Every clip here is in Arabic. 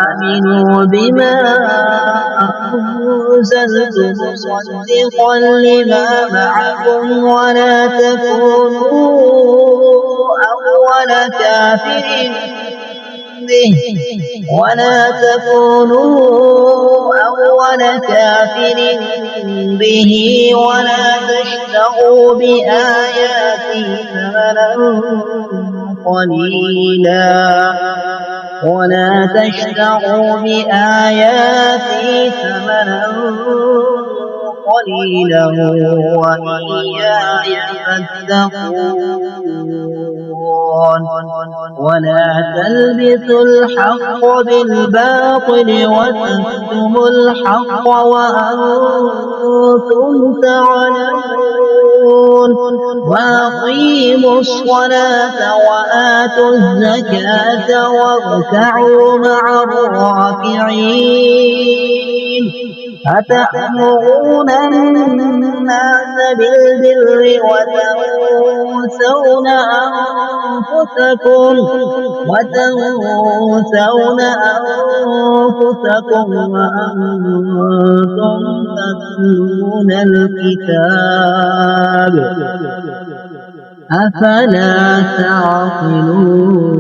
آمنوا بما أنزلت مصدقا لما معكم ولا تكونوا أول كافر به ولا تشتروا بآياتي ثمنا قليلا وإياي فاتقون ولا تلبسوا الحق بالباطل وتكتموا الحق وأنتم تعلمون وأقيموا الصلاة وآتوا الزكاة واركعوا مع الراكعين أتأمرون الناس بالبر وتنسون أنفسكم وأنتم تتلون الكتاب أفلا تعقلون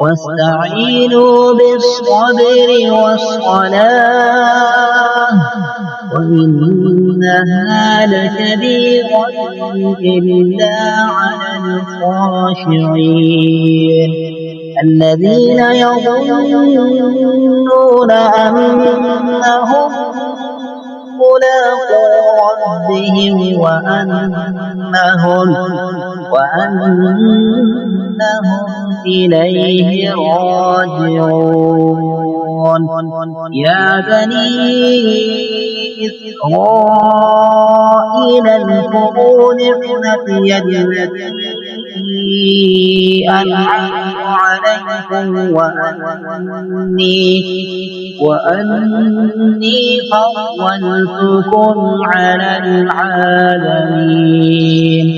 واستعينوا بالصبر والصلاة وإنها لكبيرة إلا على الخاشعين الذين يظنون أنهم ملاقو ربهم وأنهم إليه راجعون يا بني إسرائيل اذكروا نعمتي التي أنعمت عليكم وأني فضلتكم على العالمين.